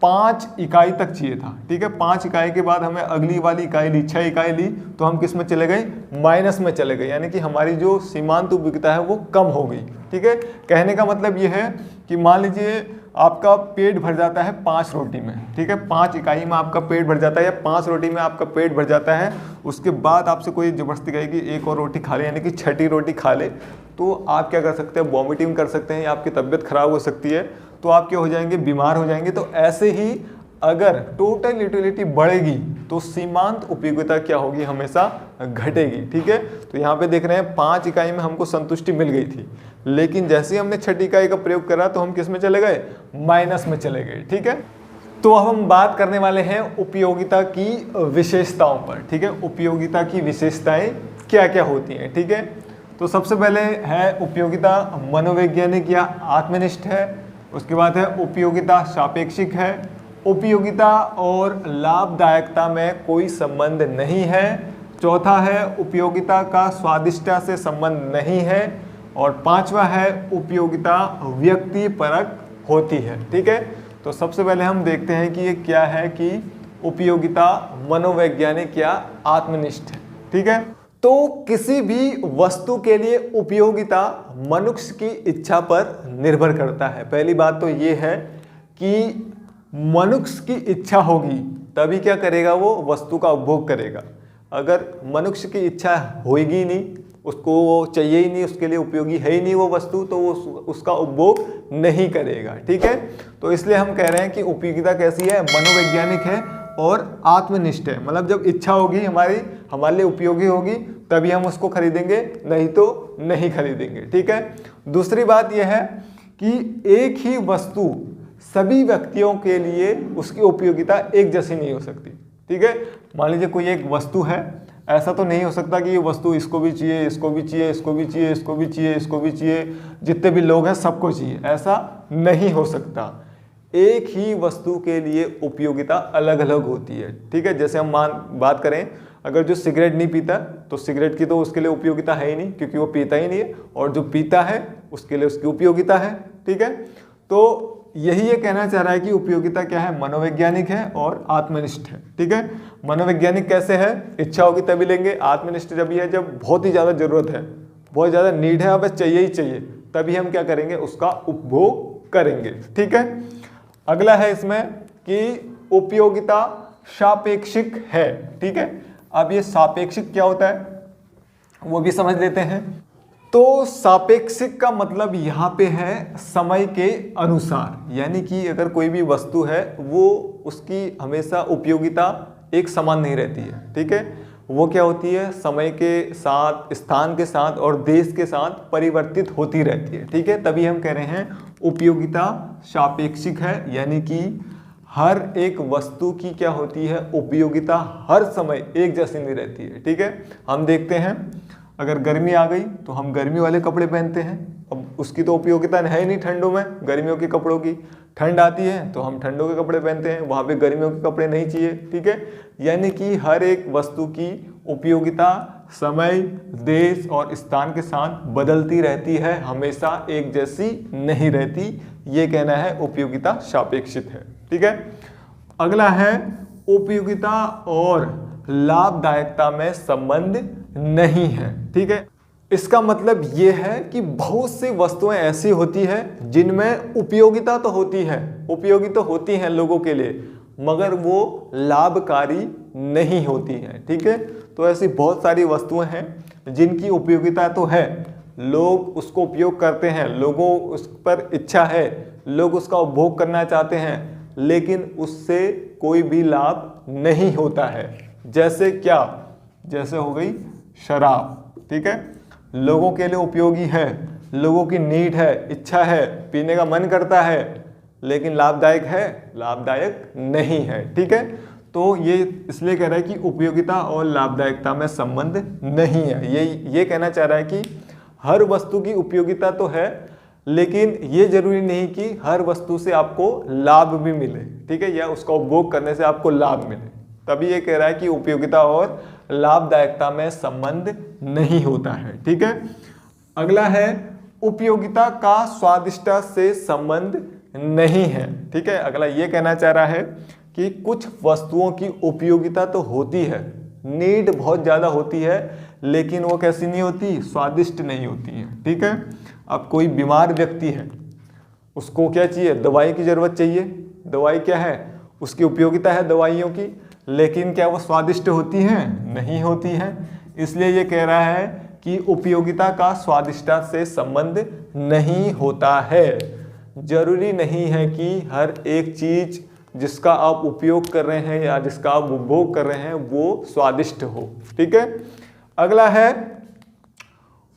5 इकाई तक चाहिए था। ठीक है, 5 इकाई के बाद हमें अगली वाली इकाई ली, 6 इकाई ली, तो हम किस में चले गए, माइनस में चले गए, यानी कि हमारी जो सीमांत उपयोगिता है वो कम हो गई। ठीक है, कहने का मतलब ये है कि मान लीजिए आपका पेट भर जाता है 5 रोटी में। ठीक है, 5 इकाई में आपका पेट भर जाता है या 5 रोटी में आपका पेट भर जाता है, उसके बाद आपसे कोई जबरदस्ती कहेगी एक और रोटी खा ले, यानी कि 6ठी रोटी खा ले, तो आप क्या कर सकते हैं, वॉमिटिंग कर सकते हैं या आपकी तबीयत खराब हो सकती है, तो आप क्या हो जाएंगे, बीमार हो जाएंगे। तो ऐसे ही अगर टोटल यूटिलिटी बढ़ेगी तो सीमांत उपयोगिता क्या होगी, हमेशा घटेगी। ठीक है, तो यहाँ पे देख रहे हैं 5 इकाई में हमको संतुष्टि मिल गई थी, लेकिन जैसे ही हमने 6ठी इकाई का प्रयोग करा तो हम किस में चले गए, माइनस में चले गए। ठीक है, तो अब हम बात करने वाले हैं उपयोगिता की विशेषताओं पर। ठीक है, उपयोगिता की विशेषताएं क्या क्या होती हैं। ठीक है, तो सबसे पहले है उपयोगिता मनोवैज्ञानिक या आत्मनिष्ठ है, उसके बाद है उपयोगिता सापेक्षिक है, उपयोगिता और लाभदायकता में कोई संबंध नहीं है, चौथा है उपयोगिता का स्वादिष्टता से संबंध नहीं है, और 5वां है उपयोगिता व्यक्ति परक होती है। ठीक है, तो सबसे पहले हम देखते हैं कि ये क्या है कि उपयोगिता मनोवैज्ञानिक या आत्मनिष्ठ है। ठीक है, तो किसी भी वस्तु के लिए उपयोगिता मनुष्य की इच्छा पर निर्भर करता है। पहली बात तो ये है कि मनुष्य की इच्छा होगी तभी क्या करेगा, वो वस्तु का उपभोग करेगा। अगर मनुष्य की इच्छा होगी नहीं, उसको वो चाहिए ही नहीं, उसके लिए उपयोगी है ही नहीं वो वस्तु, तो वो उसका उपभोग नहीं करेगा। ठीक है, तो इसलिए हम कह रहे हैं कि उपयोगिता कैसी है, मनोवैज्ञानिक है और आत्मनिष्ठ है। मतलब जब इच्छा होगी हमारे लिए उपयोगी होगी तभी हम उसको खरीदेंगे, नहीं तो नहीं खरीदेंगे। ठीक है, दूसरी बात यह है कि एक ही वस्तु सभी व्यक्तियों के लिए उसकी उपयोगिता एक जैसी नहीं हो सकती। ठीक है, मान लीजिए कोई एक वस्तु है, ऐसा तो नहीं हो सकता कि ये वस्तु इसको भी चाहिए, इसको भी चाहिए, इसको भी चाहिए, इसको भी चाहिए, इसको भी चाहिए, जितने भी लोग हैं सबको चाहिए, ऐसा नहीं हो सकता। एक ही वस्तु के लिए उपयोगिता अलग अलग होती है। ठीक है, जैसे हम बात करें, अगर जो सिगरेट नहीं पीता तो सिगरेट की तो उसके लिए उपयोगिता है ही नहीं, क्योंकि वो पीता ही नहीं है, और जो पीता है उसके लिए उसकी उपयोगिता है। ठीक है, तो यही ये कहना चाह रहा है कि उपयोगिता क्या है, मनोवैज्ञानिक है और आत्मनिष्ठ है। ठीक है, मनोवैज्ञानिक कैसे है, इच्छा होगी तभी लेंगे, आत्मनिष्ठ जब ये है जब बहुत ही ज़्यादा जरूरत है, बहुत ज़्यादा नीड है, बस चाहिए ही चाहिए, तभी हम क्या करेंगे, उसका उपभोग करेंगे। ठीक है, अगला है इसमें कि उपयोगिता सापेक्षिक है। ठीक है, अब ये सापेक्षिक क्या होता है वो भी समझ लेते हैं। तो सापेक्षिक का मतलब यहाँ पे है समय के अनुसार, यानी कि अगर कोई भी वस्तु है वो उसकी हमेशा उपयोगिता एक समान नहीं रहती है। ठीक है, वो क्या होती है, समय के साथ, स्थान के साथ और देश के साथ परिवर्तित होती रहती है। ठीक है, तभी हम कह रहे हैं उपयोगिता सापेक्षिक है, यानी कि हर एक वस्तु की क्या होती है, उपयोगिता हर समय एक जैसी नहीं रहती है। ठीक है, हम देखते हैं अगर गर्मी आ गई तो हम गर्मी वाले कपड़े पहनते हैं, अब उसकी तो उपयोगिता है ही नहीं ठंडों में, गर्मियों के कपड़ों की। ठंड आती है तो हम ठंडों के कपड़े पहनते हैं, वहाँ पे गर्मियों के कपड़े नहीं चाहिए। ठीक है, यानी कि हर एक वस्तु की उपयोगिता समय, देश और स्थान के साथ बदलती रहती है, हमेशा एक जैसी नहीं रहती। ये कहना है उपयोगिता सापेक्षिक है। ठीक है, अगला है उपयोगिता और लाभदायकता में संबंध नहीं है। ठीक है, इसका मतलब ये है कि बहुत सी वस्तुएं ऐसी होती है जिनमें उपयोगिता तो होती है, उपयोगी तो होती हैं लोगों के लिए, मगर वो लाभकारी नहीं होती हैं। ठीक है, तो ऐसी बहुत सारी वस्तुएं हैं जिनकी उपयोगिता तो है, लोग उसको उपयोग करते हैं, लोगों उस पर इच्छा है, लोग उसका उपभोग करना चाहते हैं, लेकिन उससे कोई भी लाभ नहीं होता है। जैसे क्या, जैसे हो गई शराब। ठीक है, लोगों के लिए उपयोगी है, लोगों की नीड है, इच्छा है, पीने का मन करता है, लेकिन लाभदायक है, लाभदायक नहीं है। ठीक है, तो ये इसलिए कह रहा है कि उपयोगिता और लाभदायकता में संबंध नहीं है। ये कहना चाह रहा है कि हर वस्तु की उपयोगिता तो है, लेकिन ये जरूरी नहीं कि हर वस्तु से आपको लाभ भी मिले, ठीक है, या उसका उपभोग करने से आपको लाभ मिले। तभी ये कह रहा है कि उपयोगिता और लाभदायकता में संबंध नहीं होता है, ठीक है। अगला है उपयोगिता का स्वादिष्टता से संबंध नहीं है, ठीक है। अगला ये कहना चाह रहा है कि कुछ वस्तुओं की उपयोगिता तो होती है, नीड बहुत ज्यादा होती है, लेकिन वो कैसी नहीं होती, स्वादिष्ट नहीं होती है, ठीक है। अब कोई बीमार व्यक्ति है, उसको क्या चाहिए, दवाई की जरूरत चाहिए। दवाई क्या है, उसकी उपयोगिता है दवाइयों की, लेकिन क्या वो स्वादिष्ट होती हैं, नहीं होती हैं। इसलिए ये कह रहा है कि उपयोगिता का स्वादिष्टता से संबंध नहीं होता है। जरूरी नहीं है कि हर एक चीज जिसका आप उपयोग कर रहे हैं या जिसका आप उपभोग कर रहे हैं वो स्वादिष्ट हो, ठीक है। अगला है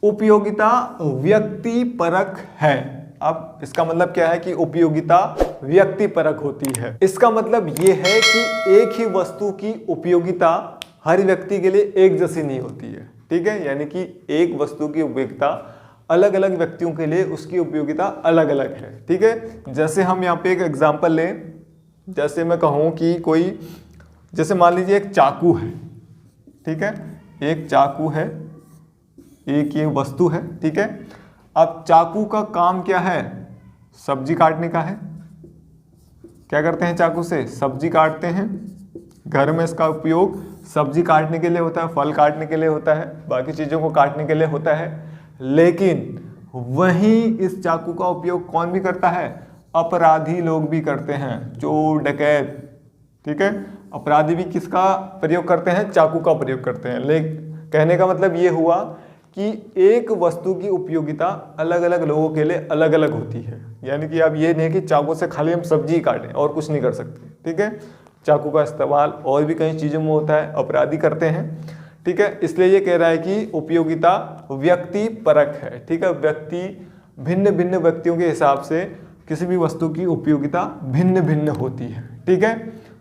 उपयोगिता व्यक्ति परक है। अब इसका मतलब क्या है कि उपयोगिता व्यक्ति परक होती है। इसका मतलब ये है कि एक ही वस्तु की उपयोगिता हर व्यक्ति के लिए एक जैसी नहीं होती है, ठीक है। यानी कि एक वस्तु की उपयोगिता अलग अलग व्यक्तियों के लिए उसकी उपयोगिता अलग अलग है, ठीक है। जैसे हम यहाँ पे एक एग्जांपल लें, जैसे मैं कहूँ कि कोई, जैसे मान लीजिए एक चाकू है, ठीक है, एक चाकू है, एक ये वस्तु है, ठीक है। अब चाकू का काम क्या है, सब्जी काटने का है। क्या करते हैं चाकू से, सब्जी काटते हैं। घर में इसका उपयोग सब्जी काटने के लिए होता है, फल काटने के लिए होता है, बाकी चीज़ों को काटने के लिए होता है। लेकिन वहीं इस चाकू का उपयोग कौन भी करता है, अपराधी लोग भी करते हैं, चोर डकैत, ठीक है। अपराधी भी किसका प्रयोग करते हैं, चाकू का प्रयोग करते हैं। कहने का मतलब ये हुआ कि एक वस्तु की उपयोगिता अलग अलग लोगों के लिए अलग अलग होती है। यानी कि अब ये नहीं कि चाकू से खाली हम सब्जी काटें और कुछ नहीं कर सकते, ठीक है। चाकू का इस्तेमाल और भी कई चीज़ों में होता है, अपराधी करते हैं, ठीक है। इसलिए ये कह रहा है कि उपयोगिता व्यक्ति परक है, ठीक है। व्यक्ति भिन्न भिन्न व्यक्तियों के हिसाब से किसी भी वस्तु की उपयोगिता भिन्न भिन्न होती है, ठीक है।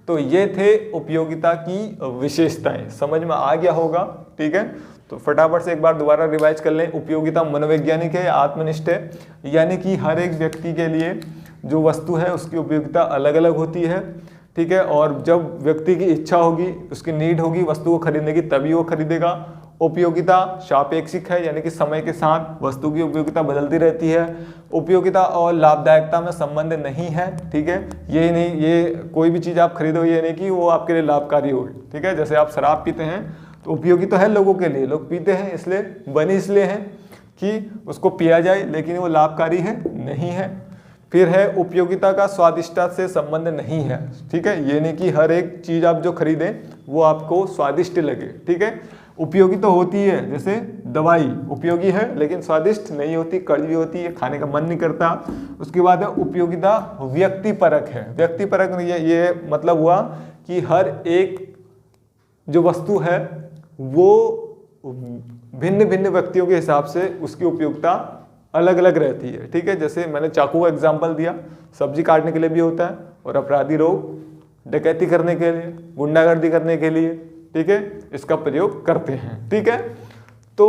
तो ये थे उपयोगिता की विशेषताएं, समझ में आ गया होगा, ठीक है। तो फटाफट से एक बार दोबारा रिवाइज कर लें। उपयोगिता मनोवैज्ञानिक है, आत्मनिष्ठ है, यानी कि हर एक व्यक्ति के लिए जो वस्तु है उसकी उपयोगिता अलग अलग होती है, ठीक है। और जब व्यक्ति की इच्छा होगी, उसकी नीड होगी वस्तु को खरीदने की, तभी वो खरीदेगा। उपयोगिता सापेक्षिक है, यानी कि समय के साथ वस्तु की उपयोगिता बदलती रहती है। उपयोगिता और लाभदायकता में संबंध नहीं है, ठीक है। ये नहीं, ये कोई भी चीज़ आप खरीदो ये नहीं कि वो आपके लिए लाभकारी हो, ठीक है। जैसे आप शराब पीते हैं तो उपयोगी तो है लोगों के लिए, लोग पीते हैं, इसलिए बनी इसलिए है कि उसको पिया जाए, लेकिन वो लाभकारी है नहीं है। फिर है उपयोगिता का स्वादिष्टता से संबंध नहीं है, ठीक है। ये नहीं कि हर एक चीज़ आप जो खरीदें वो आपको स्वादिष्ट लगे, ठीक है। उपयोगी तो होती है, जैसे दवाई उपयोगी है लेकिन स्वादिष्ट नहीं होती, कड़वी होती है, खाने का मन नहीं करता। उसके बाद है उपयोगिता व्यक्तिपरक है। व्यक्तिपरक ये मतलब हुआ कि हर एक जो वस्तु है वो भिन्न भिन्न व्यक्तियों के हिसाब से उसकी उपयोगिता अलग अलग रहती है, ठीक है। जैसे मैंने चाकू का एग्जांपल दिया, सब्जी काटने के लिए भी होता है, और अपराधी लोग डकैती करने के लिए, गुंडागर्दी करने के लिए, ठीक है, इसका प्रयोग करते हैं, ठीक है। तो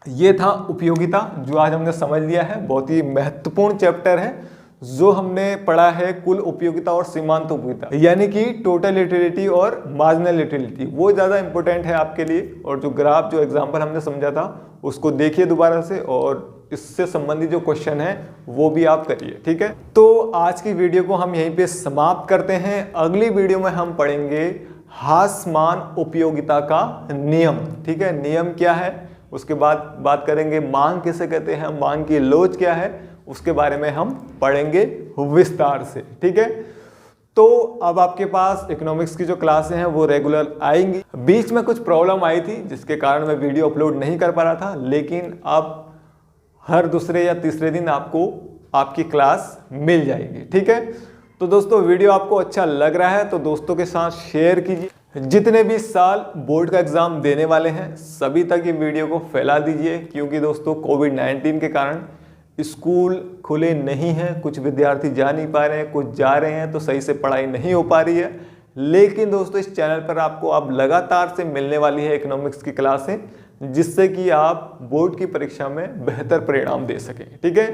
ये था उपयोगिता, जो आज हमने समझ लिया है। बहुत ही महत्वपूर्ण चैप्टर है जो हमने पढ़ा है, कुल उपयोगिता और सीमांत उपयोगिता, यानी कि टोटल यूटिलिटी और मार्जिनल यूटिलिटी, वो ज़्यादा इंपॉर्टेंट है आपके लिए। और जो ग्राफ, जो एग्जांपल हमने समझा था उसको देखिए दोबारा से, और इससे संबंधित जो क्वेश्चन है वो भी आप करिए, ठीक है। तो आज की वीडियो को हम यहीं पे समाप्त करते हैं। अगली वीडियो में हम पढ़ेंगे हासमान उपयोगिता का नियम, ठीक है। नियम क्या है, उसके बाद बात करेंगे मांग किसे कहते हैं, मांग की लोच क्या है, उसके बारे में हम पढ़ेंगे विस्तार से, ठीक है। तो अब आपके पास इकोनॉमिक्स की जो क्लासें हैं वो रेगुलर आएंगी। बीच में कुछ प्रॉब्लम आई थी जिसके कारण मैं वीडियो अपलोड नहीं कर पा रहा था, लेकिन अब हर दूसरे या तीसरे दिन आपको आपकी क्लास मिल जाएगी, ठीक है। तो दोस्तों, वीडियो आपको अच्छा लग रहा है तो दोस्तों के साथ शेयर कीजिए। जितने भी साल बोर्ड का एग्जाम देने वाले हैं सभी तक ये वीडियो को फैला दीजिए, क्योंकि दोस्तों कोविड-19 के कारण स्कूल खुले नहीं हैं, कुछ विद्यार्थी जा नहीं पा रहे हैं, कुछ जा रहे हैं तो सही से पढ़ाई नहीं हो पा रही है। लेकिन दोस्तों, इस चैनल पर आपको अब लगातार से मिलने वाली है इकोनॉमिक्स की क्लासें, जिससे कि आप बोर्ड की परीक्षा में बेहतर परिणाम दे सकें, ठीक है।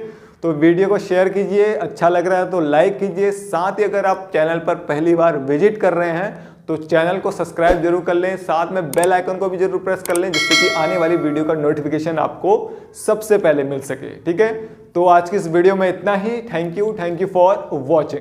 तो वीडियो को शेयर कीजिए, अच्छा लग रहा है तो लाइक कीजिए। साथ ही अगर आप चैनल पर पहली बार विजिट कर रहे हैं तो चैनल को सब्सक्राइब जरूर कर लें, साथ में बेल आइकन को भी जरूर प्रेस कर लें, जिससे कि आने वाली वीडियो का नोटिफिकेशन आपको सबसे पहले मिल सके। ठीक है, तो आज की इस वीडियो में इतना ही। Thank you for watching.